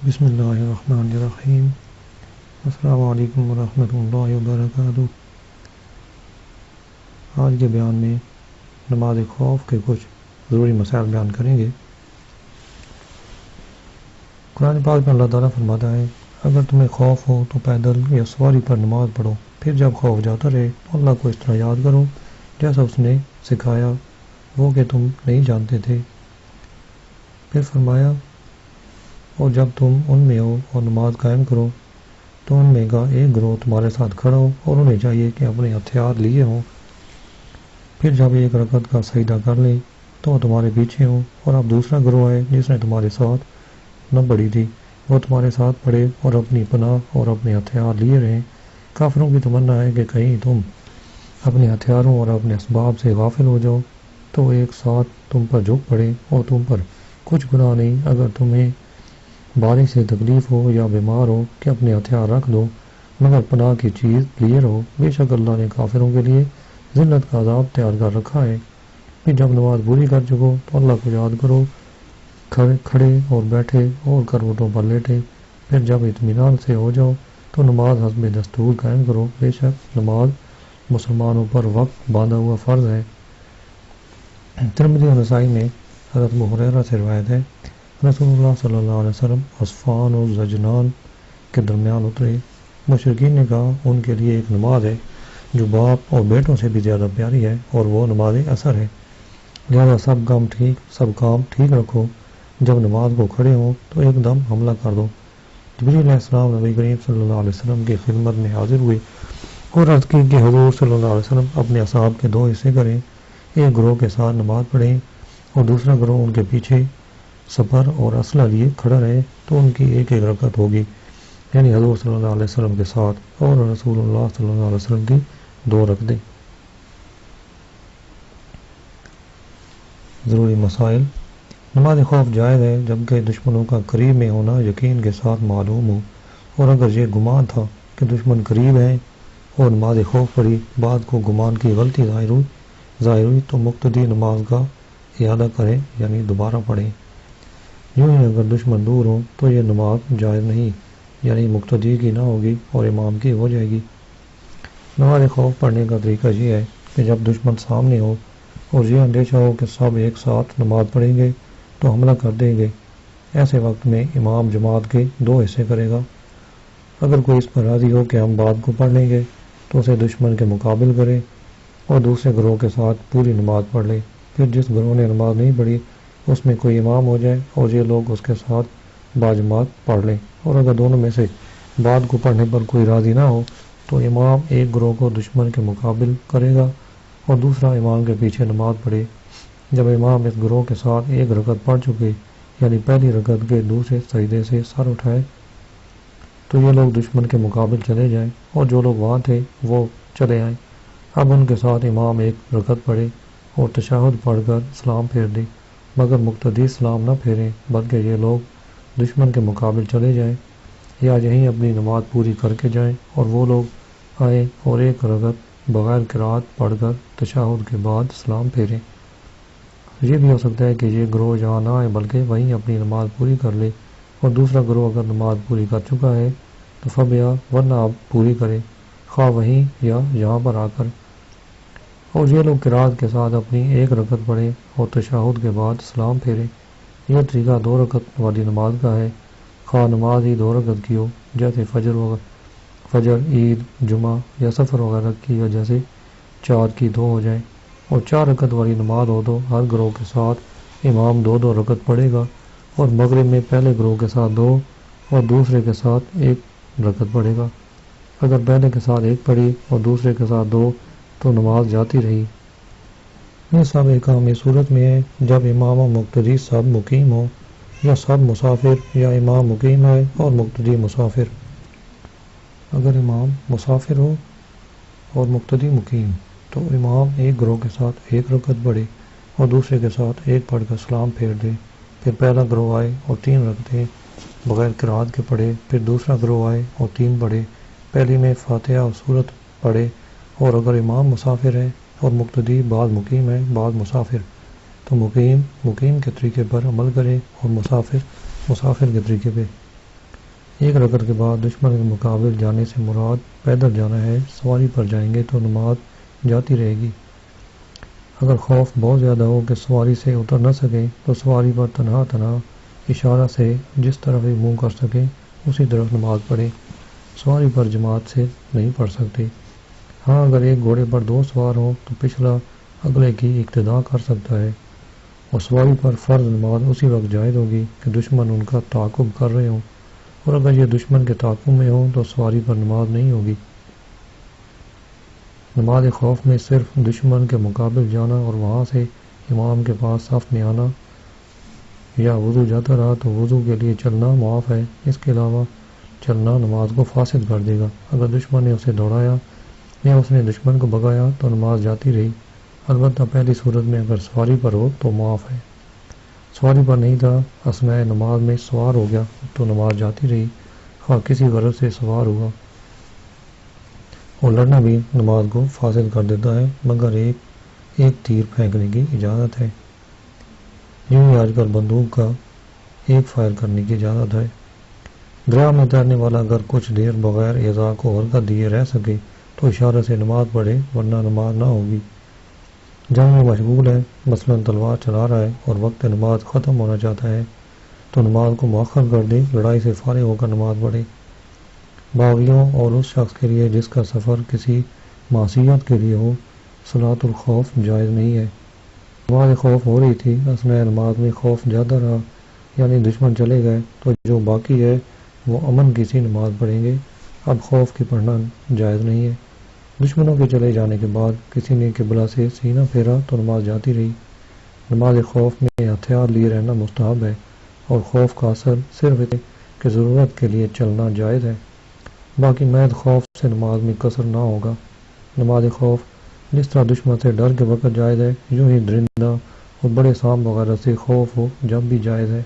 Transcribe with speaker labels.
Speaker 1: بسم اللہ الرحمن الرحیم۔ السلام علیکم ورحمۃ اللہ وبرکاتہ۔ آج کے بیان میں نماز خوف کے کچھ ضروری مسائل بیان کریں گے۔ قرآن پاک میں اللہ تعالیٰ فرماتا ہے، اگر تمہیں خوف ہو تو پیدل یا سواری پر نماز پڑھو، پھر جب خوف جاتا رہے تو اللہ کو اس طرح یاد کرو جیسا اس نے سکھایا وہ کہ تم نہیں جانتے تھے۔ پھر فرمایا، اور جب تم ان میں ہو اور نماز قائم کرو تو ان میں کا ایک گروہ تمہارے ساتھ کھڑا ہو اور انہیں چاہیے کہ اپنے ہتھیار لیے ہوں۔ پھر جب ایک رکعت کا سجدہ کر لیں تو وہ تمہارے پیچھے ہوں، اور اب دوسرا گروہ ہے جس نے تمہارے ساتھ نہ پڑھی تھی، وہ تمہارے ساتھ پڑھے اور اپنی پناہ اور اپنے ہتھیار لیے رہیں۔ کافروں کی تمنا ہے کہ کہیں تم اپنے ہتھیاروں اور اپنے اسباب سے غافل ہو جاؤ تو وہ ایک ساتھ تم پر جھک پڑے، اور تم پر کچھ گناہ نہیں اگر تمہیں بارش سے تکلیف ہو یا بیمار ہو کہ اپنے ہتھیار رکھ دو، مگر پناہ کی چیز لیے رہو، بے شک اللہ نے کافروں کے لیے ذلت کا عذاب تیار کر رکھا ہے۔ پھر جب نماز پوری کر چکو تو اللہ کو یاد کرو، کھڑے اور بیٹھے اور کروٹوں پر لیٹے۔ پھر جب اطمینان سے ہو جاؤ تو نماز حسب دستور قائم کرو، بے شک نماز مسلمانوں پر وقت باندھا ہوا فرض ہے۔ ترمذی اور نسائی میں حضرت ابو ہریرہ سے روایت ہے، رسول اللہ صلی اللہ علیہ وسلم عصفان اور زجنان کے درمیان اترے۔ مشرکین نے کہا، ان کے لیے ایک نماز ہے جو باپ اور بیٹوں سے بھی زیادہ پیاری ہے، اور وہ نماز اثر ہے، لہذا سب کام ٹھیک رکھو، جب نماز کو کھڑے ہوں تو ایک دم حملہ کر دو۔ جبریل علیہ السلام نبی کریم صلی اللہ علیہ وسلم کی خدمت میں حاضر ہوئے اور عرض کی کہ حضور صلی اللہ علیہ وسلم اپنے اصحاب کے دو حصے کریں، ایک گروہ کے ساتھ نماز پڑھیں اور دوسرا گروہ ان کے پیچھے سپر اور اسلحہ لیے کھڑا رہے، تو ان کی ایک ایک رکعت ہوگی، یعنی حضور صلی اللہ علیہ وسلم کے ساتھ اور رسول اللہ صلی اللہ علیہ وسلم کی 2 رکعتیں۔ ضروری مسائل۔ نماز خوف جائز ہے جبکہ دشمنوں کا قریب میں ہونا یقین کے ساتھ معلوم ہو، اور اگر یہ گمان تھا کہ دشمن قریب ہیں اور نماز خوف پڑھی، بعد کو گمان کی غلطی ظاہر ہوئی تو مقتدی نماز کا اعادہ کریں، یعنی دوبارہ پڑھیں۔ یوں ہی اگر دشمن دور ہو تو یہ نماز جائز نہیں، یعنی مقتدی کی نہ ہوگی اور امام کی ہو جائے گی۔ نماز خوف پڑھنے کا طریقہ یہ ہے کہ جب دشمن سامنے ہو اور یہ اندیشہ ہو کہ سب ایک ساتھ نماز پڑھیں گے تو حملہ کر دیں گے، ایسے وقت میں امام جماعت کے 2 حصے کرے گا۔ اگر کوئی اس پر راضی ہو کہ ہم بعد کو پڑھ لیں گے تو اسے دشمن کے مقابل کرے اور دوسرے گروہ کے ساتھ پوری نماز پڑھ لے۔ پھر جس گروہ نے نماز نہیں پڑھی اس میں کوئی امام ہو جائے اور یہ لوگ اس کے ساتھ باجماعت پڑھ لیں، اور اگر دونوں میں سے بعد کو پڑھنے پر کوئی راضی نہ ہو تو امام ایک گروہ کو دشمن کے مقابل کرے گا اور دوسرا امام کے پیچھے نماز پڑھے۔ جب امام اس گروہ کے ساتھ ایک رکعت پڑھ چکے، یعنی پہلی رکعت کے دوسرے سجدے سے سر اٹھائے، تو یہ لوگ دشمن کے مقابل چلے جائیں اور جو لوگ وہاں تھے وہ چلے آئیں۔ اب ان کے ساتھ امام ایک رکعت پڑھے اور تشہد پڑھ کر سلام پھیر دے، مگر مقتدی سلام نہ پھیریں بلکہ یہ لوگ دشمن کے مقابل چلے جائیں یا یہیں اپنی نماز پوری کر کے جائیں، اور وہ لوگ آئیں اور ایک رکعت بغیر قرات پڑھ کر تشہد کے بعد سلام پھیریں۔ یہ بھی ہو سکتا ہے کہ یہ گروہ یہاں نہ آئے بلکہ وہیں اپنی نماز پوری کر لے، اور دوسرا گروہ اگر نماز پوری کر چکا ہے تو فبیا، ورنہ آپ پوری کریں، خواہ وہیں یا یہاں پر آ کر۔ اور یہ لوگ قرات کے ساتھ اپنی ایک رکعت پڑھیں اور تشہد کے بعد سلام پھیریں۔ یہ طریقہ 2 رکعت والی نماز کا ہے، خواہ نماز ہی 2 رکعت کی ہو، جیسے فجر، عید، جمعہ یا سفر وغیرہ کی وجہ سے 4 کی 2 ہو جائیں، اور 4 رکعت والی نماز ہو تو ہر گروہ کے ساتھ امام 2 رکعت پڑھے گا، اور مغرب میں پہلے گروہ کے ساتھ 2 اور دوسرے کے ساتھ 1 رکعت پڑھے گا۔ اگر پہلے کے ساتھ 1 پڑھی اور دوسرے کے ساتھ 2 تو نماز جاتی رہی۔ یہ سب احکام اس صورت میں ہے جب امام و مقتدی سب مقیم ہوں، یا سب مسافر، یا امام مقیم ہے اور مقتدی مسافر۔ اگر امام مسافر ہو اور مقتدی مقیم تو امام ایک گروہ کے ساتھ 1 رکعت پڑھے اور دوسرے کے ساتھ 1 پڑھ کر سلام پھیر دے، پھر پہلا گروہ آئے اور 3 رکعتیں بغیر قرات کے پڑھے، پھر دوسرا گروہ آئے اور 3 پڑھے، پہلی میں فاتحہ اور سورت پڑھے، اور اگر امام مسافر ہے اور مقتدی بعض مقیم ہے بعض مسافر تو مقیم کے طریقے پر عمل کرے اور مسافر کے طریقے پہ۔ ایک رکعت کے بعد دشمن کے مقابل جانے سے مراد پیدل جانا ہے، سواری پر جائیں گے تو نماز جاتی رہے گی۔ اگر خوف بہت زیادہ ہو کہ سواری سے اتر نہ سکیں تو سواری پر تنہا اشارہ سے جس طرف بھی منہ کر سکیں اسی طرف نماز پڑھیں، سواری پر جماعت سے نہیں پڑھ سکتے۔ ہاں، اگر ایک گھوڑے پر 2 سوار ہوں تو پچھلا اگلے کی اقتداء کر سکتا ہے، اور سواری پر فرض نماز اسی وقت جائز ہوگی کہ دشمن ان کا تعاقب کر رہے ہوں، اور اگر یہ دشمن کے تعاقب میں ہوں تو سواری پر نماز نہیں ہوگی۔ نماز خوف میں صرف دشمن کے مقابل جانا اور وہاں سے امام کے پاس صف میں آنا، یا وضو جاتا رہا تو وضو کے لیے چلنا معاف ہے، اس کے علاوہ چلنا نماز کو فاسد کر دے گا۔ اگر دشمن نے اسے دوڑایا یا اس نے دشمن کو بھگایا تو نماز جاتی رہی، البتہ پہلی صورت میں اگر سواری پر ہو تو معاف ہے۔ سواری پر نہیں تھا، اثناء نماز میں سوار ہو گیا تو نماز جاتی رہی، خواہ کسی غرض سے سوار ہوا، اور لڑنا بھی نماز کو فاسد کر دیتا ہے، مگر ایک تیر پھینکنے کی اجازت ہے، یوں ہی آج کل بندوق کا ایک فائر کرنے کی اجازت ہے۔ دریا میں تیرنے والا اگر کچھ دیر بغیر ایذا کو حرکت دیے رہ سکے تو اشارے سے نماز پڑھے، ورنہ نماز نہ ہوگی۔ جنگ میں مشغول ہے، مثلا تلوار چلا رہا ہے اور وقت نماز ختم ہونا چاہتا ہے تو نماز کو مؤخر کر دے، لڑائی سے فارغ ہو کر نماز پڑھے۔ باغیوں اور اس شخص کے لیے جس کا سفر کسی معصیت کے لیے ہو صلاۃ الخوف جائز نہیں ہے۔ نماز خوف ہو رہی تھی، اثناء نماز میں خوف زیادہ رہا، یعنی دشمن چلے گئے تو جو باقی ہے وہ امن کی سی نماز پڑھیں گے، اب خوف کی پڑھنا جائز نہیں ہے۔ دشمنوں کے چلے جانے کے بعد کسی نے قبلہ سے سینہ پھیرا تو نماز جاتی رہی۔ نماز خوف میں ہتھیار لیے رہنا مستحب ہے، اور خوف کا اثر صرف ہے کہ ضرورت کے لیے چلنا جائز ہے، باقی محض خوف سے نماز میں قصر نہ ہوگا۔ نماز خوف جس طرح دشمن سے ڈر کے وقت جائز ہے، یوں ہی درندہ اور بڑے سانپ وغیرہ سے خوف ہو جب بھی جائز ہے۔